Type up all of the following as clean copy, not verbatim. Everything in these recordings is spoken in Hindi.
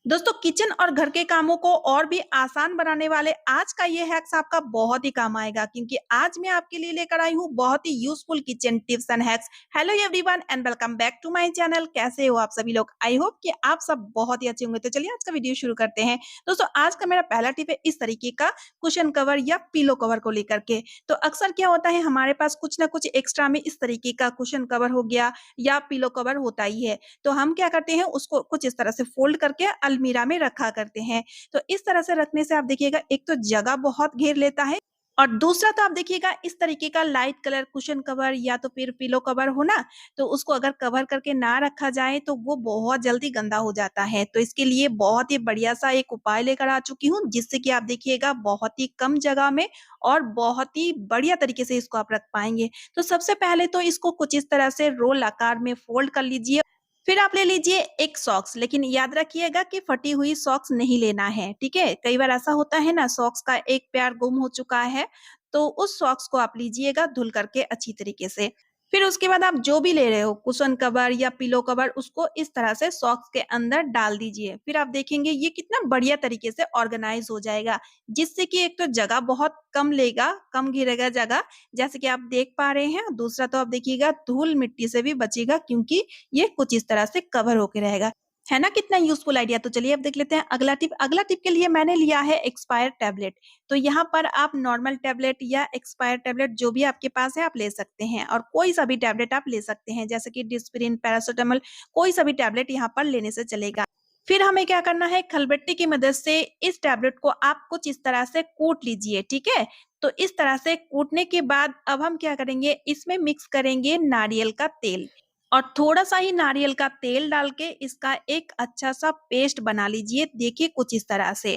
दोस्तों किचन और घर के कामों को और भी आसान बनाने वाले आज का ये हैक्स आपका बहुत ही काम आएगा क्योंकि आज मैं आपके लिए लेकर आई हूँ बहुत ही useful kitchen tips and hacks. Hello everyone and welcome back to my channel. कैसे हो आप सभी लोग? आई होप कि आप सब बहुत ही अच्छे होंगे। तो चलिए आज का वीडियो शुरू करते हैं। दोस्तों आज का मेरा पहला टिप है इस तरीके का कुशन कवर या पिलो कवर को लेकर के। तो अक्सर क्या होता है हमारे पास कुछ ना कुछ एक्स्ट्रा में इस तरीके का कुशन कवर हो गया या पिलो कवर होता ही है। तो हम क्या करते हैं उसको कुछ इस तरह से फोल्ड करके अलमीरा में रखा करते हैं। तो इस तरह से रखने से आप देखिएगा एक तो जगह बहुत घेर लेता है और दूसरा तो आप देखिएगा इस तरीके का लाइट कलर कुशन कवर या तो फिर पिलो कवर हो ना, तो उसको अगर कवर करके ना रखा जाए तो वो बहुत जल्दी गंदा हो जाता है। तो इसके लिए बहुत ही बढ़िया सा एक उपाय लेकर आ चुकी हूँ जिससे कि आप देखिएगा बहुत ही कम जगह में और बहुत ही बढ़िया तरीके से इसको आप रख पाएंगे। तो सबसे पहले तो इसको कुछ इस तरह से रोल आकार में फोल्ड कर लीजिए। फिर आप ले लीजिए एक सॉक्स, लेकिन याद रखिएगा कि फटी हुई सॉक्स नहीं लेना है, ठीक है? कई बार ऐसा होता है ना सॉक्स का एक पैर गुम हो चुका है, तो उस सॉक्स को आप लीजिएगा धुल करके अच्छी तरीके से। फिर उसके बाद आप जो भी ले रहे हो कुशन कवर या पिलो कवर उसको इस तरह से सॉक्स के अंदर डाल दीजिए। फिर आप देखेंगे ये कितना बढ़िया तरीके से ऑर्गेनाइज हो जाएगा, जिससे कि एक तो जगह बहुत कम लेगा, कम घेरेगा जगह जैसे कि आप देख पा रहे हैं। दूसरा तो आप देखिएगा धूल मिट्टी से भी बचेगा क्योंकि ये कुछ इस तरह से कवर होके रहेगा। है ना कितना यूज़फुल आइडिया? तो चलिए अब देख लेते हैं अगला टिप। अगला टिप के लिए मैंने लिया है एक्सपायर टैबलेट। तो यहाँ पर आप नॉर्मल टैबलेट या एक्सपायर टैबलेट जो भी आपके पास है आप ले सकते हैं और कोई सा भी टैबलेट आप ले सकते हैं जैसे कि डिस्प्रिन, पैरासिटामॉल, कोई सा भी टैबलेट यहाँ पर लेने से चलेगा। फिर हमें क्या करना है खलबट्टी की मदद से इस टैबलेट को आप कुछ इस तरह से कूट लीजिए, ठीक है? तो इस तरह से कूटने के बाद अब हम क्या करेंगे इसमें मिक्स करेंगे नारियल का तेल और थोड़ा-सा ही नारियल का तेल डाल के इसका एक अच्छा-सा पेस्ट बना लीजिए, देखिए कुछ इस तरह से।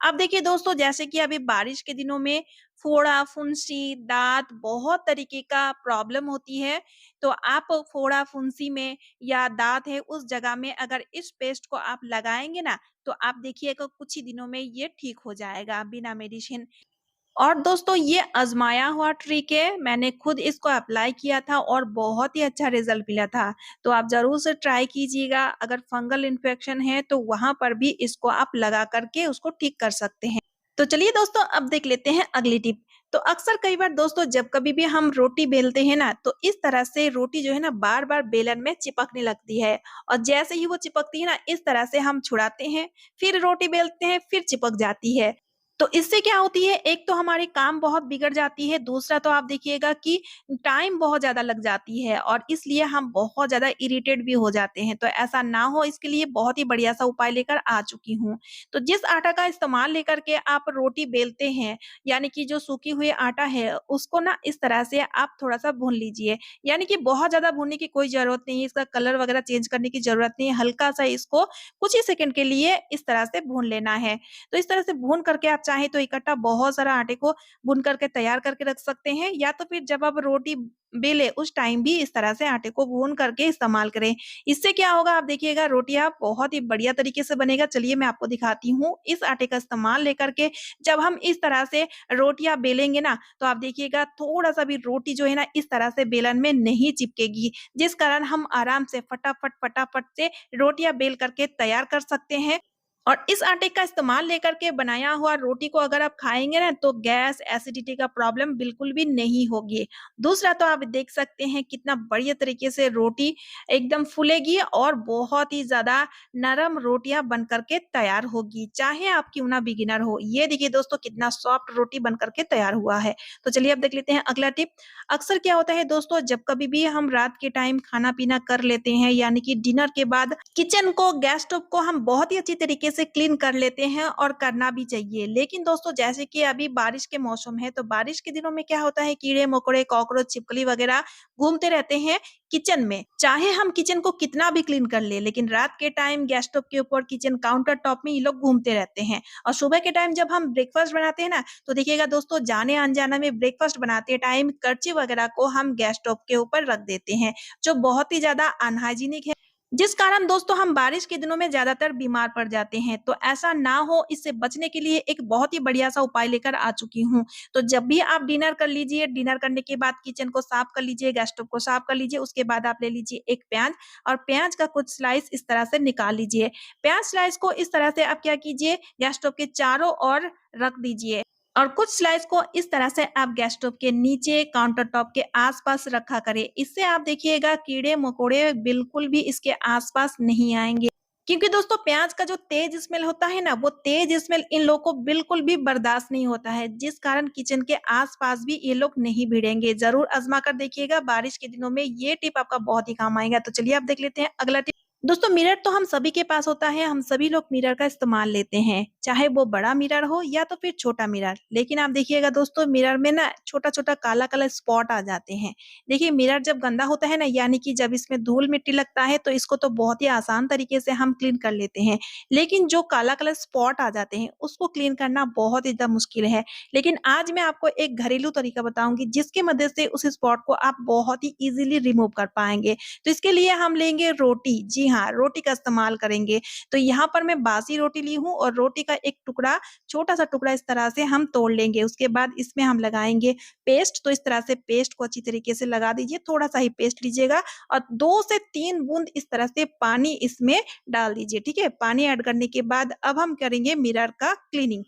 अब देखिए दोस्तों जैसे कि अभी बारिश के दिनों में फोड़ा, फुंसी, दाँत बहुत तरीके का प्रॉब्लम होती है, तो आप फोड़ा, फुंसी में या दाँत है उस जगह में अगर इस पेस्ट को आप लगाएँगे ना, तो आप देखिएगा कुछ ही दिनों में ये ठीक हो जाएगा बिना मेडिसिन। और दोस्तों ये आज़माया हुआ ट्रिक है, मैंने खुद इसको अप्लाई किया था और बहुत ही अच्छा रिज़ल्ट मिला था। तो आप ज़रूर से ट्राई कीजिएगा, अगर फंगल इन्फेक्शन है तो वहाँ पर भी इसको आप लगा कर के उसको ठीक कर सकते हैं। तो चलिए दोस्तों अब देख लेते हैं अगली टिप। तो अक्सर कई बार दोस्तों जब कभी भी हम रोटी बेलते हैं ना, तो इस तरह से रोटी जो है ना बार-बार बेलन में चिपकने लगती है और जैसे ही वो चिपकती है ना इस तरह से हम छुड़ाते हैं, फिर रोटी बेलते हैं, फिर चिपक जाती है। तो इससे क्या होती है एक तो हमारी काम बहुत बिगड़ जाती है, दूसरा तो आप देखिएगा कि टाइम बहुत ज़्यादा लग जाती है और इसलिए हम बहुत ज़्यादा इरिटेट भी हो जाते हैं। तो ऐसा ना हो इसके लिए बहुत ही बढ़िया-सा उपाय लेकर आ चुकी हूँ। तो जिस आटा का इस्तेमाल लेकर के आप रोटी बेलते हैं, यानी कि जो सूखी हुई आटा है, उसको ना इस तरह से आप थोड़ा-सा भून लीजिए। यानी कि बहुत ज़्यादा भूनने की कोई ज़रूरत नहीं है, इसका कलर वगैरह चेंज करने की ज़रूरत नहीं है, हल्का-सा इसको कुछ ही सेकंड के लिए इस तरह से भून लेना है। तो इस तरह से भून करके आप चाहें तो इकट्ठा बहुत सारा आटे को भून करके तैयार करके रख सकते हैं या तो फिर जब आप रोटी बेले उस टाइम भी इस तरह से आटे को भून करके इस्तेमाल करें। इससे क्या होगा आप देखिएगा रोटियाँ बहुत ही बढ़िया तरीके से बनेगा। चलिए मैं आपको दिखाती हूँ। इस आटे का इस्तेमाल लेकर के जब हम इस तरह से रोटियाँ बेलेंगे ना, तो आप देखिएगा थोड़ा-सा भी रोटी जो है ना इस तरह से बेलन में नहीं चिपकेगी, जिस कारण हम आराम से फटाफट से रोटियाँ बेल करके तैयार कर सकते हैं। और इस आटे का इस्तेमाल लेकर के बनाया हुआ रोटी को अगर आप खाएँगे ना तो गैस, एसिडिटी का प्रॉब्लम बिल्कुल भी नहीं होगी। दूसरा तो आप देख सकते हैं कितना बढ़िया तरीके से रोटी एकदम फूलेगी और बहुत ही ज़्यादा नरम रोटियाँ बन कर के तैयार होगी, चाहे आप क्यों ना बिगिनर हो। ये देखिए दोस्तों कितना सॉफ्ट रोटी बन कर के तैयार हुआ है। तो चलिए अब देख लेते हैं अगला टिप। अक्सर क्या होता है दोस्तों जब कभी भी हम रात के टाइम खाना-पीना कर लेते हैं यानी कि डिनर के बाद किचन को, गैस स्टोव को हम बहुत ही अच्छी तरीके से क्लीन कर लेते हैं और करना भी चाहिए। लेकिन दोस्तों जैसे कि अभी बारिश के मौसम है, तो बारिश के दिनों में क्या होता है कीड़े-मकोड़े, कॉकरोच, छिपकली वगैरह घूमते रहते हैं किचन में। चाहे हम किचन को कितना भी क्लीन कर लें, लेकिन रात के टाइम गैस स्टोव के ऊपर, किचन काउंटर टॉप में ये लोग घूमते रहते हैं। और सुबह के टाइम जब हम ब्रेकफास्ट बनाते हैं ना, तो देखिएगा दोस्तों जाने-अनजाने में ब्रेकफास्ट बनाते टाइम करछी वगैरह को हम गैस स्टोव के ऊपर रख देते हैं, जो बहुत ही ज़्यादा अनहाइजीनिक है। जिस कारण दोस्तों हम बारिश के दिनों में ज़्यादातर बीमार पड़ जाते हैं। तो ऐसा ना हो, इससे बचने के लिए एक बहुत ही बढ़िया-सा उपाय लेकर आ चुकी हूँ। तो जब भी आप डिनर कर लीजिए, डिनर करने के बाद किचन को साफ कर लीजिए, गैस स्टोव को साफ कर लीजिए, उसके बाद आप ले लीजिए एक प्याज़ और प्याज़ का कुछ स्लाइस इस तरह से निकाल लीजिए। प्याज़ स्लाइस को इस तरह से आप क्या कीजिए, गैस स्टोव के चारों ओर रख दीजिए। और कुछ स्लाइस को इस तरह से आप गैस स्टोव के नीचे काउंटर टॉप के आस-पास रखा करें। इससे आप देखिएगा कीड़े-मकोड़े बिल्कुल भी इसके आस-पास नहीं आएँगे। क्योंकि दोस्तों प्याज़ का जो तेज़ स्मेल होता है ना, वो तेज़ स्मेल इन लोगों को बिल्कुल भी बर्दाश्त नहीं होता है, जिस कारण किचन के आस-पास भी ये लोग नहीं भिड़ेंगे। ज़रूर आज़मा कर देखिएगा, बारिश के दिनों में ये टिप आपका बहुत ही काम आएगा। तो चलिए आप देख लेते हैं अगला टिप। दोस्तों मिरर तो हम सभी के पास होता है, हम सभी लोग मिरर का इस्तेमाल लेते हैं, चाहे वो बड़ा मिरर हो या तो फिर छोटा मिरर। लेकिन आप देखिएगा दोस्तों मिरर में ना छोटा-छोटा काला-काला स्पॉट आ जाते हैं। देखिए मिरर जब गंदा होता है ना, यानी कि जब इसमें धूल-मिट्टी लगता है तो इसको तो बहुत ही आसान तरीके से हम क्लीन कर लेते हैं। लेकिन जो काला-काला स्पॉट आ जाते हैं उसको क्लीन करना बहुत ही ज़्यादा मुश्किल है। लेकिन आज मैं आपको एक घरेलू तरीका बताऊँगी जिसकी मदद से उस स्पॉट को आप बहुत ही ईज़िली रिमूव कर पाएँगे। तो इसके लिए हम लेंगे रोटी, जी हाँ, रोटी का इस्तेमाल करेंगे। तो यहाँ पर मैं बासी रोटी ली हूँ और रोटी का एक टुकड़ा, छोटा-सा टुकड़ा इस तरह से हम तोड़ लेंगे। उसके बाद इसमें हम लगाएँगे पेस्ट, तो इस तरह से पेस्ट को अच्छी तरीके से लगा दीजिए, थोड़ा-सा ही पेस्ट लीजिएगा और 2 से 3 बूंद इस तरह से पानी इसमें डाल दीजिए, ठीक है? पानी ऐड करने के बाद अब हम करेंगे मिरर का क्लीनिंग।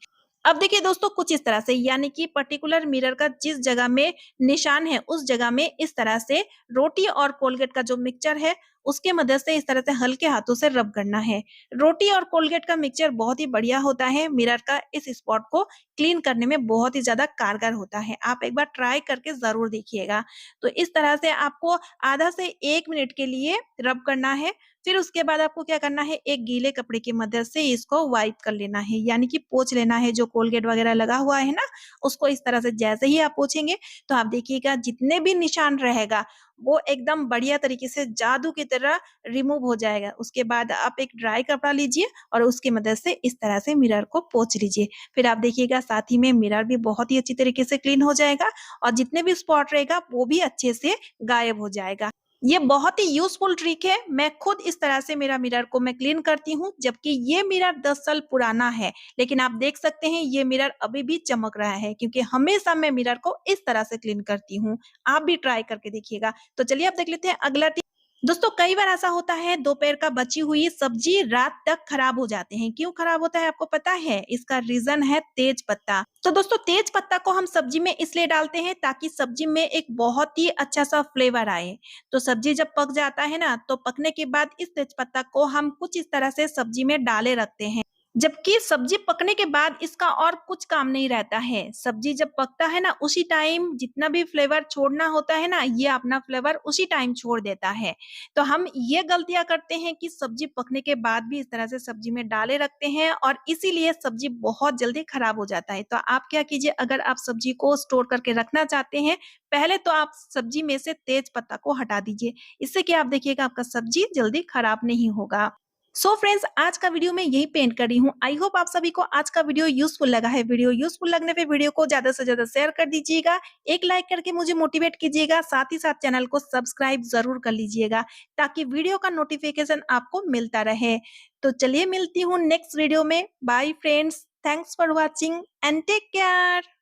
अब देखिए दोस्तों कुछ इस तरह से, यानी कि पर्टिकुलर मिरर का जिस जगह में निशान है उस जगह में इस तरह से रोटी और कोलगेट का जो मिक्सचर है उसके मदद से इस तरह से हल्के हाथों से रब करना है। रोटी और कोलगेट का मिक्सचर बहुत ही बढ़िया होता है, मिरर का इस स्पॉट को क्लीन करने में बहुत ही ज़्यादा कारगर होता है। आप एक बार ट्राई करके ज़रूर देखिएगा। तो इस तरह से आपको आधा से 1 मिनट के लिए रब करना है। फिर उसके बाद आपको क्या करना है, एक गीले कपड़े की मदद से इसको वाइप कर लेना है, यानी कि पोंछ लेना है। जो कोलगेट वगैरह लगा हुआ है ना, उसको इस तरह से जैसे ही आप पोंछेंगे, तो आप देखिएगा जितने भी निशान रहेगा, वो एकदम बढ़िया तरीके से जादू की तरह रिमूव हो जाएगा। उसके बाद आप एक ड्राई कपड़ा लीजिए और उसकी मदद से इस तरह से मिरर को पोंछ लीजिए। फिर आप देखिएगा साथ ही में मिरर भी बहुत ही अच्छी तरीके से क्लीन हो जाएगा और जितने भी स्पॉट रहेगा, वो भी अच्छे से गायब हो जाएगा। ये बहुत ही यूज़फुल ट्रिक है। मैं खुद इस तरह से मेरा मिरर को मैं क्लीन करती हूँ, जबकि ये मिरर 10 साल पुराना है। लेकिन आप देख सकते हैं ये मिरर अभी भी चमक रहा है, क्योंकि हमेशा मैं मिरर को इस तरह से क्लीन करती हूँ। आप भी ट्राई करके देखिएगा। तो चलिए अब देख लेते हैं अगला टिप। दोस्तों कई बार ऐसा होता है दोपहर का बची हुई सब्जी रात तक खराब हो जाते हैं। क्यों खराब होता है आपको पता है? इसका रीज़न है तेज पत्ता। तो दोस्तों तेज पत्ता को हम सब्जी में इसलिए डालते हैं ताकि सब्जी में एक बहुत ही अच्छा-सा फ्लेवर आए। तो सब्जी जब पक जाता है ना, तो पकने के बाद इस तेज पत्ता को हम कुछ इस तरह से सब्जी में डाले रखते हैं। जबकि सब्जी पकने के बाद इसका और कुछ काम नहीं रहता है। सब्जी जब पकता है ना, उसी टाइम जितना भी फ्लेवर छोड़ना होता है ना, ये अपना फ्लेवर उसी टाइम छोड़ देता है। तो हम ये गलतियाँ करते हैं कि सब्जी पकने के बाद भी इस तरह से सब्जी में डाले रखते हैं और इसीलिए सब्जी बहुत जल्दी खराब हो जाता है। तो आप क्या कीजिए, अगर आप सब्जी को स्टोर करके रखना चाहते हैं, पहले तो आप सब्जी में से तेज पत्ता को हटा दीजिए। इससे क्या आप देखिएगा आपका सब्जी जल्दी खराब नहीं होगा। सो फ्रेंड्स आज का वीडियो मैं यही पेंट कर रही हूँ। आई होप आप सभी को आज का वीडियो यूज़फुल लगा है। वीडियो यूज़फुल लगने पे वीडियो को ज़्यादा से ज़्यादा शेयर कर दीजिएगा। एक लाइक करके मुझे मोटिवेट कीजिएगा। साथ ही साथ चैनल को सब्सक्राइब ज़रूर कर लीजिएगा ताकि वीडियो का नोटिफिकेशन आपको मिलता रहे। तो चलिए मिलती हूँ नेक्स्ट वीडियो में। Bye friends, thanks for watching and take care.